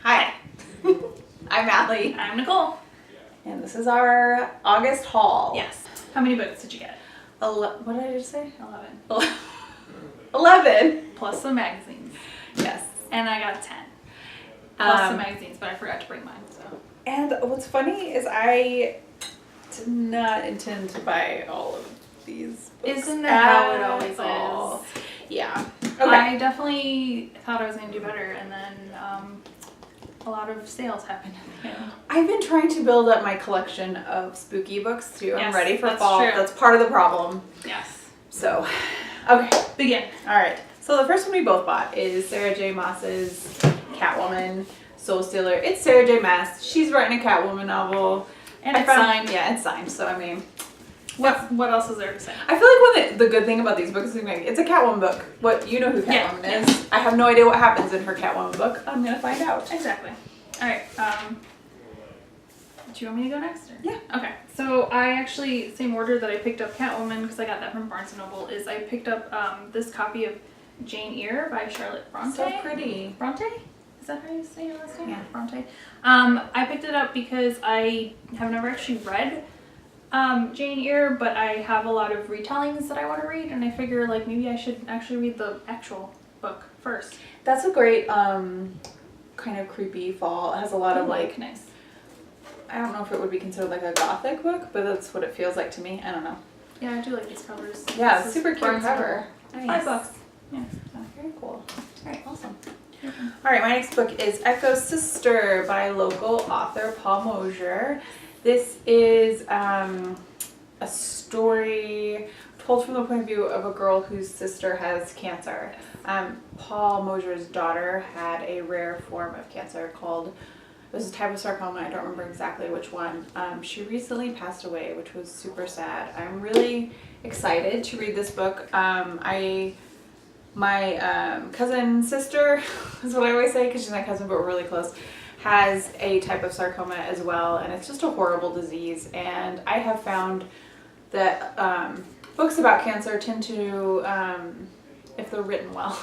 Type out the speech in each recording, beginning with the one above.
Hi, I'm Allie. I'm Nicole. And this is our August haul. Yes. How many books did you get? What did I just say? 11. 11. Plus the magazines. Yes. And I got 10. Plus the magazines, but I forgot to bring mine, so. And what's funny is I did not intend to buy all of these books. Isn't that how it always all. is? Yeah. Okay. I definitely thought I was going to do better, and then a lot of sales happened at the end. I've been trying to build up my collection of spooky books too. I'm Yes, ready for that's fall. true. That's part of the problem. Yes. So, okay. Begin. All right. So the first one we both bought is Sarah J. Maas's Catwoman Soul Stealer. It's Sarah J. Maas. She's writing a Catwoman novel. And it's signed. Yeah, it's signed. So, I mean, What else is there to say? I feel like the good thing about these books is like, it's a Catwoman book. You know who Catwoman is. I have no idea what happens in her Catwoman book. I'm going to find out. Exactly. All right. Do you want me to go next? Or? Yeah. Okay. So I actually, same order that I picked up Catwoman, because I got that from Barnes & Noble, is I picked up this copy of Jane Eyre by Charlotte Bronte. So pretty. Bronte? Is that how you say your last name? Yeah. Bronte. I picked it up because I have never actually read Jane Eyre, but I have a lot of retellings that I want to read, and I figure like maybe I should actually read the actual book first. That's a great kind of creepy fall. It has a lot of like, nice. I don't know if it would be considered like a gothic book, but that's what it feels like to me. I don't know. Yeah, I do like these covers. Yeah, This is super cute Barnes & cover. Noble. Nice. $5. Yeah. Very cool. All right, awesome. All right, my next book is Echo Sister by local author Paul Mosier. This is a story told from the point of view of a girl whose sister has cancer. Paul Mosier's daughter had a rare form of cancer called, it was a type of sarcoma, I don't remember exactly which one. She recently passed away, which was super sad. I'm really excited to read this book. My cousin sister, is what I always say because she's my cousin but we're really close, has a type of sarcoma as well, and it's just a horrible disease. And I have found that books about cancer tend to, if they're written well,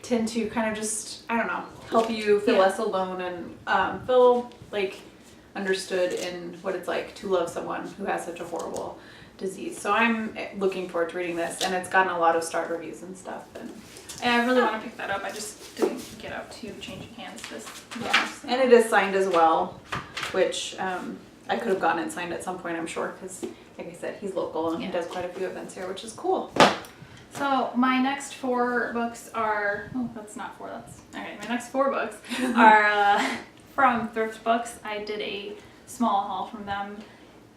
tend to kind of just, I don't know, help you feel less alone and feel like understood in what it's like to love someone who has such a horrible disease. So I'm looking forward to reading this, and it's gotten a lot of star reviews and stuff. And I really want to pick that up. I just didn't get up to changing hands this year. So. And it is signed as well, which I could have gotten it signed at some point, I'm sure, because like I said, he's local and he does quite a few events here, which is cool. So my next 4 books are, oh, that's not 4, that's, okay, my next 4 books are from Thrift Books. I did a small haul from them.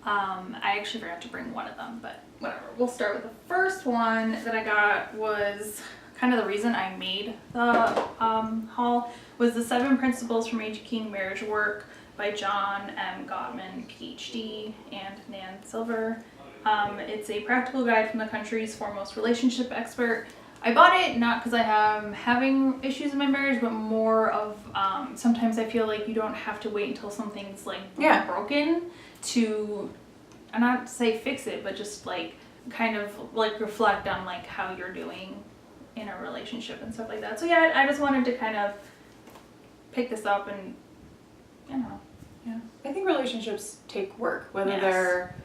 I actually forgot to bring one of them, but whatever. We'll start with the first one that I got was kind of the reason I made the haul, was the 7 Principles for Making Marriage Work by John M. Gottman, PhD, and Nan Silver. It's a practical guide from the country's foremost relationship expert. I bought it not because I am having issues in my marriage, but more of sometimes I feel like you don't have to wait until something's like broken to, I'm not to say fix it, but just like kind of like reflect on like how you're doing in a relationship and stuff like that. So yeah, I just wanted to kind of pick this up, and I don't know. Yeah. I think relationships take work, whether they're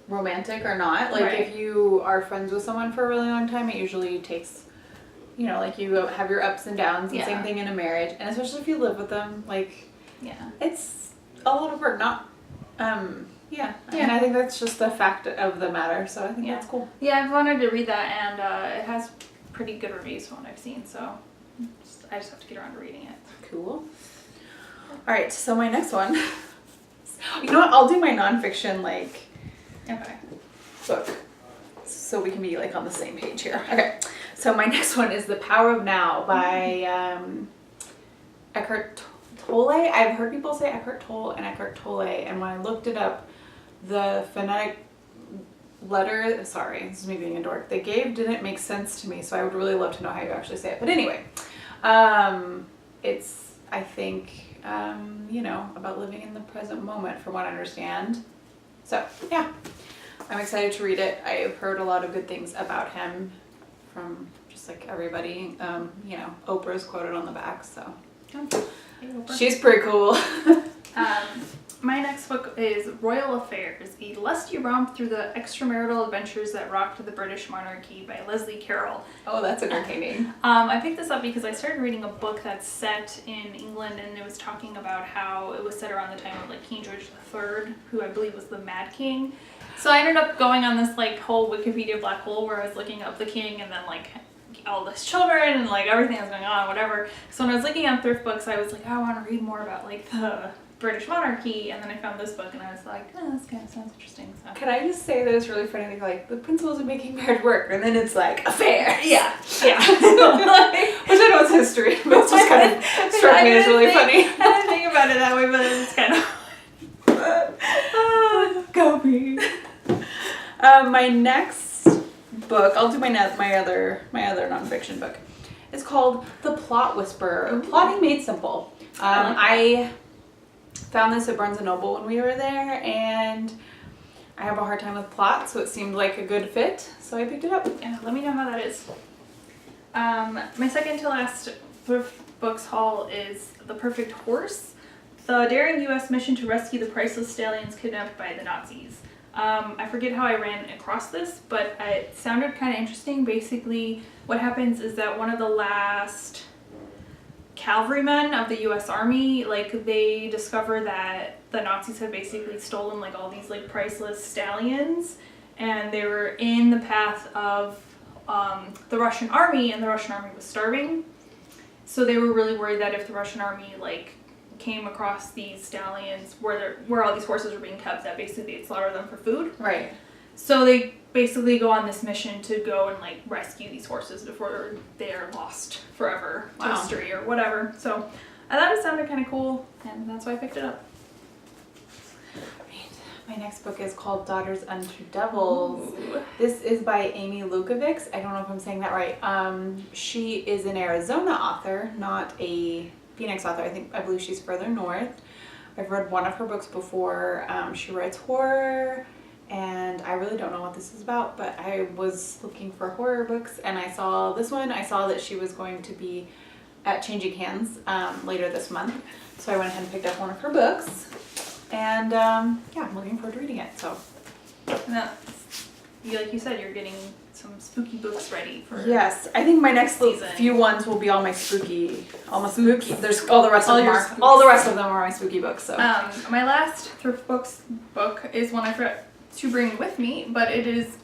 romantic or not. Like if you are friends with someone for a really long time, it usually takes, you know, like you have your ups and downs, and same thing in a marriage, and especially if you live with them, like it's a lot of work. Not and I think that's just the fact of the matter, so I think that's cool. Yeah, I've wanted to read that, and it has pretty good reviews from what I've seen, so I just have to get around to reading it. Cool. All right, so my next one, you know what, I'll do my nonfiction book so we can be like on the same page here. Okay, so my next one is The Power of Now by Eckhart Tolle. I've heard people say Eckhart Tolle and Eckhart Tolle, and when I looked it up, the phonetic letter, sorry, this is me being a dork, they gave didn't make sense to me, so I would really love to know how you actually say it. But anyway, it's, I think, you know, about living in the present moment from what I understand. So, yeah, I'm excited to read it. I've heard a lot of good things about him from just like everybody. You know, Oprah's quoted on the back, so She's pretty cool. My next book is Royal Affairs, a lusty romp through the extramarital adventures that rocked the British monarchy by Leslie Carroll. Oh, that's entertaining. I picked this up because I started reading a book that's set in England, and it was talking about how it was set around the time of like King George III, who I believe was the Mad King. So I ended up going on this like whole Wikipedia black hole where I was looking up the king and then like all his children and like everything that's going on, whatever. So when I was looking at thrift books, I was like, I want to read more about like the British monarchy, and then I found this book and I was like, oh, this kind of sounds interesting. So. Can I just say that it's really funny? They're like, the principles of making marriage work, and then it's like, affair. Yeah. Which I know it's history, but it's just kind of struck me as really funny. I didn't think about it that way, but it's kind of... Go me. My next book, I'll do my other nonfiction book. It's called The Plot Whisperer, Ooh. Plotting Made Simple. I found this at Barnes & Noble when we were there, and I have a hard time with plot, so it seemed like a good fit, so I picked it up. Yeah, let me know how that is. My second to last thrift books haul is The Perfect Horse, the daring U.S. mission to rescue the priceless stallions kidnapped by the Nazis. I forget how I ran across this, but it sounded kind of interesting. Basically, what happens is that one of the last cavalrymen of the U.S. Army, like, they discover that the Nazis had basically stolen like all these like priceless stallions, and they were in the path of the Russian army, and the Russian army was starving. So they were really worried that if the Russian army like came across these stallions where all these horses were being kept, that basically they'd slaughter them for food. Right. So they basically go on this mission to go and like rescue these horses before they are lost forever to history or whatever. So I thought it sounded kind of cool, and that's why I picked it up. My next book is called Daughters Unto Devils. Ooh. This is by Amy Lukovics. I don't know if I'm saying that right. She is an Arizona author, not a Phoenix author. I believe she's further north. I've read one of her books before. She writes horror, and I really don't know what this is about, but I was looking for horror books and I saw this one. I saw that she was going to be at Changing Hands later this month, so I went ahead and picked up one of her books, and yeah, I'm looking forward to reading it. So like you said, you're getting some spooky books ready for... Yes, I think my next season. few ones will be all my spooky. There's all the rest of them are spooks. all the rest of them are my spooky books. So my last thrift books book is one I forgot to bring with me, but it is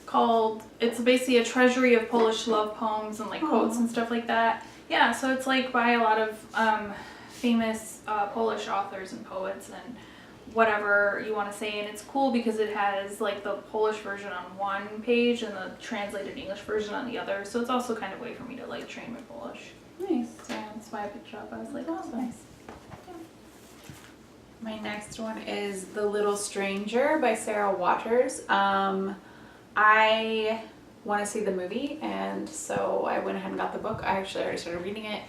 called, it's basically a treasury of Polish love poems and like quotes and stuff like that. Yeah, so it's like by a lot of famous Polish authors and poets and whatever you want to say, and it's cool because it has like the Polish version on one page and the translated English version on the other, so it's also kind of a way for me to like train my Polish. nice. So that's why I picked it up. I was like, oh, nice. My next one is The Little Stranger by Sarah Waters. I want to see the movie, and so I went ahead and got the book. I actually already started reading it,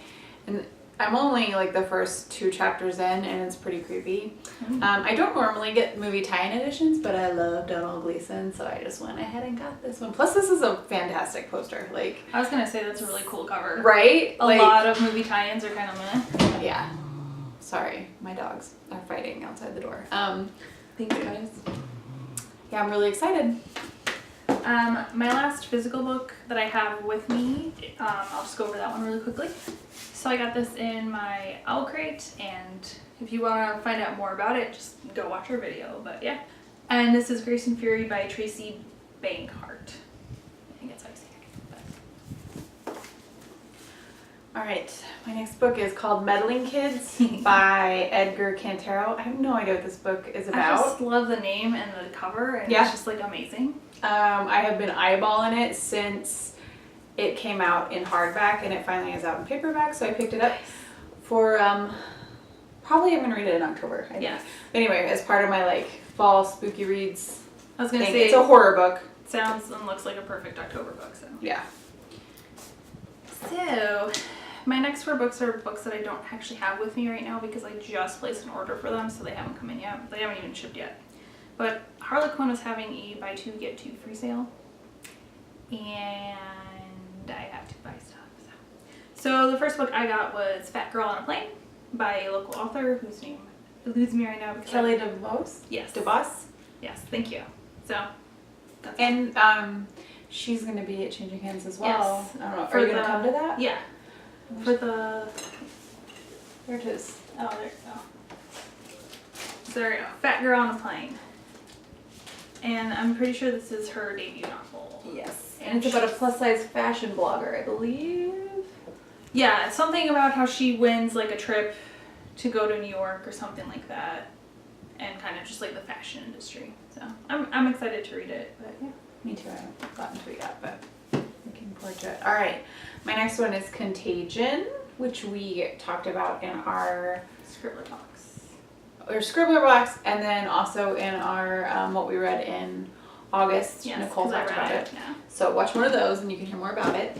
and I'm only like the first 2 chapters in, and it's pretty creepy. I don't normally get movie tie-in editions, but I love Donald Gleason, so I just went ahead and got this one. Plus, this is a fantastic poster. Like, I was gonna say that's a really cool cover. right? A lot of movie tie-ins are kind of meh. Yeah. Sorry, my dogs are fighting outside the door. Thanks, guys. Yeah, I'm really excited. My last physical book that I have with me, I'll just go over that one really quickly. So I got this in my owl crate, and if you want to find out more about it, just go watch our video, but yeah. And this is Grace and Fury by Tracy Bankhart. I think that's how you say it. All right, my next book is called Meddling Kids by Edgar Cantero. I have no idea what this book is I about. just love the name and the cover, and Yeah. it's just like amazing. I have been eyeballing it since it came out in hardback, and it finally is out in paperback, so I picked it up for, probably I'm going to read it in October, I think. Yes. Anyway, as part of my, like, fall spooky reads I was going to thing. say, It's a horror book. sounds and looks like a perfect October book, so. Yeah. So, my next 4 books are books that I don't actually have with me right now because I just placed an order for them, so they haven't come in yet. They haven't even shipped yet. But Harlequin was having a buy 2 get 2 free sale, and I have to buy stuff. So the first book I got was Fat Girl on a Plane by a local author whose name eludes me right now. Because Kelly DeVos? Yes. DeVos? Yes, thank you. So, that's And she's going to be at Changing Hands as well. Yes. I don't know. For Are you going the- to come to that? Yeah. For the, There it is. oh, there you go. So there you go, Fat Girl on a Plane. And I'm pretty sure this is her debut novel. Yes. And it's about a plus size fashion blogger, I believe. Yeah, it's something about how she wins like a trip to go to New York or something like that. And kind of just like the fashion industry. So I'm excited to read it. But yeah. Me too. I haven't gotten to it yet, but looking forward to it. All right. My next one is Contagion, which we talked about in our Scribbler box. Scribbler box, and then also in our what we read in August. Yes, Nicole 'cause I talked about read it. Yeah. So watch one of those, and you can hear more about it.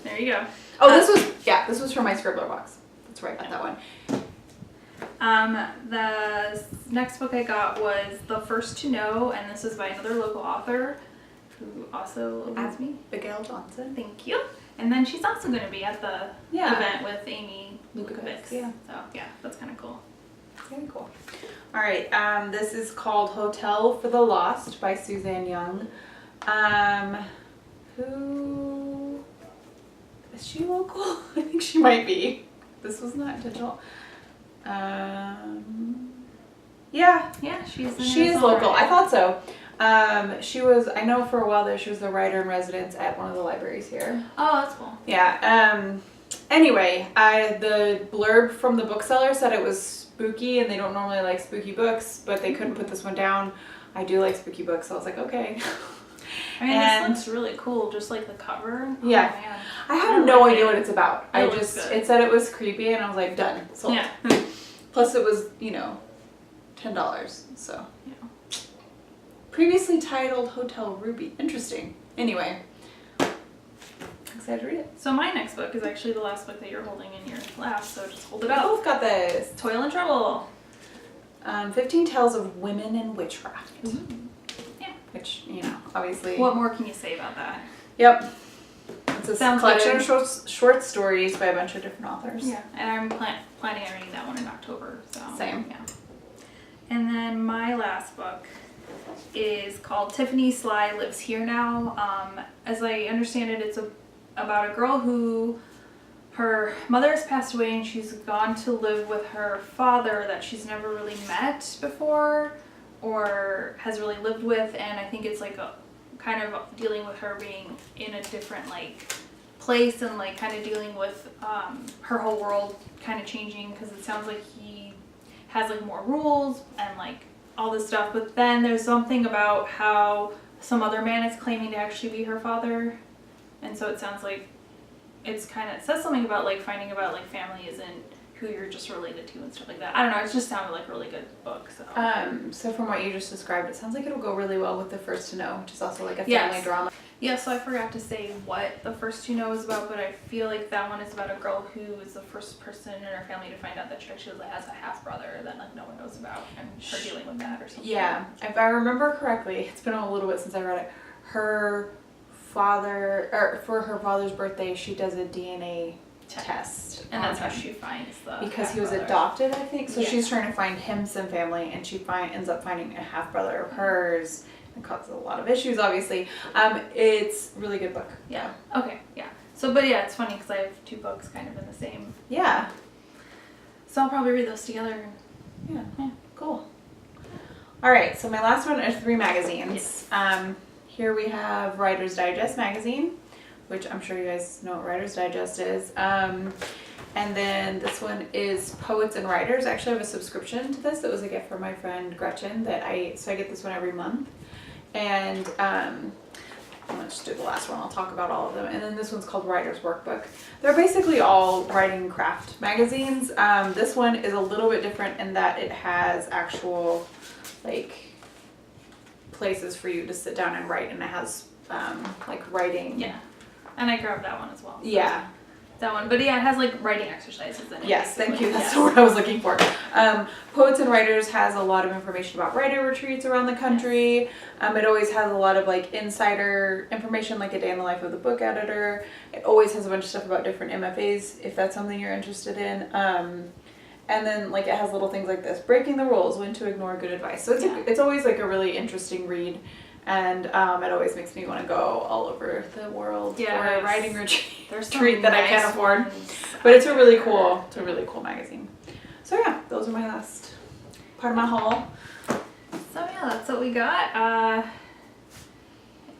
There you go. Oh, this was from my Scribbler box. That's where I got that one. The next book I got was The First to Know, and this is by another local author who also eludes me. Abigail Johnson. Thank you. And then she's also going to be at the Yeah. event with Amy Lukovics. Yeah. So yeah, that's kind of cool. Very cool. All right. This is called Hotel for the Lost by Suzanne Young. Who is she local? I think she might be. This was not digital. Yeah, Yeah, she's in she is Arizona local. right I thought so. She was. I know for a while there she was the writer in residence at one of the libraries here. Oh, that's cool. Yeah. Anyway, the blurb from the bookseller said it was spooky, and they don't normally like spooky books, but they couldn't put this one down. I do like spooky books, so I was like, okay. I mean, And- this looks really cool, just like the cover. Yeah. Oh, man. I have no idea what it's about. It looks good. It said it was creepy, and I was like, done. Sold. Yeah. Plus, it was $10. So. Yeah. Previously titled Hotel Ruby. Interesting. Anyway, excited to read it. So my next book is actually the last book that you're holding in your lap, so just hold it We up. both got this. Toil and Trouble. 15 Tales of Women in Witchcraft. Yeah. Which, obviously. What more can you say about that? Yep. It's a Sounds collection good. of short stories by a bunch of different authors. Yeah, and I'm planning on reading that one in October. So Same. Yeah. And then my last book is called Tiffany Sly Lives Here Now. As I understand it, it's about a girl who her mother has passed away and she's gone to live with her father that she's never really met before or has really lived with, and I think it's like a kind of dealing with her being in a different place and kind of dealing with her whole world kind of changing, because it sounds like he has more rules and all this stuff, but then there's something about how some other man is claiming to actually be her father, and so it sounds like it says something about finding about family isn't who you're just related to and stuff like that. I don't know, it just sounded like a really good book. So from what you just described, it sounds like it'll go really well with The First to Know, which is also a family Yes. drama. Yeah, so I forgot to say what The First to Know is about, but I feel like that one is about a girl who is the first person in her family to find out that she actually has a half brother that no one knows about, and her dealing with that or something. Yeah, if I remember correctly, it's been a little bit since I read it. For her father's birthday, she does a DNA test, And that's on how him. she finds the Because he was half-brother. adopted, I think. So Yeah. she's trying to find him some family, and she ends up finding a half brother of hers. It causes a lot of issues, obviously. It's a really good book. Yeah. Okay. Yeah. So, but yeah, it's funny because I have two books kind of in the same. Yeah. So I'll probably read those together. Yeah. Cool. All right. So my last one are 3 magazines. Here we have Writer's Digest magazine, which I'm sure you guys know what Writer's Digest is. And then this one is Poets and Writers. I actually have a subscription to this. It was a gift from my friend Gretchen so I get this one every month. And I'm gonna just do the last one. I'll talk about all of them. And then this one's called Writer's Workbook. They're basically all writing and craft magazines. This one is a little bit different in that it has actual places for you to sit down and write, and it has writing. Yeah. And I grabbed that one as well. Yeah. That one. But yeah, it has like writing exercises in it. Yes, thank you. That's Yes. the word I was looking for. Poets and Writers has a lot of information about writer retreats around the country. It always has a lot of like insider information, like a day in the life of the book editor. It always has a bunch of stuff about different MFAs, if that's something you're interested in. And then like it has little things like this: breaking the rules, when to ignore good advice. So it's always like a really interesting read. And it always makes me want to go all over the world for a writing retreat that I can't afford. But it's a really cool magazine. So yeah, those are my last part of my haul. So yeah, that's what we got.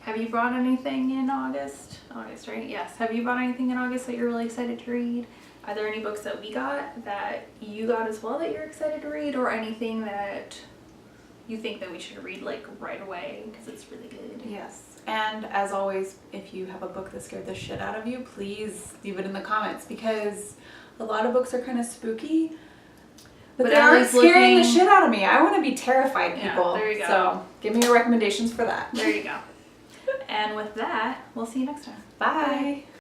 Have you bought anything in August? August, right? Yes. Have you bought anything in August that you're really excited to read? Are there any books that we got that you got as well that you're excited to read, or anything that you think that we should read like right away because it's really good? Yes. And as always, if you have a book that scared the shit out of you, please leave it in the comments, because a lot of books are kind of spooky, but they aren't scaring the shit out of me. I want to be terrified, people. Yeah, there you go. So give me your recommendations for that. There you go. And with that, we'll see you next time. Bye.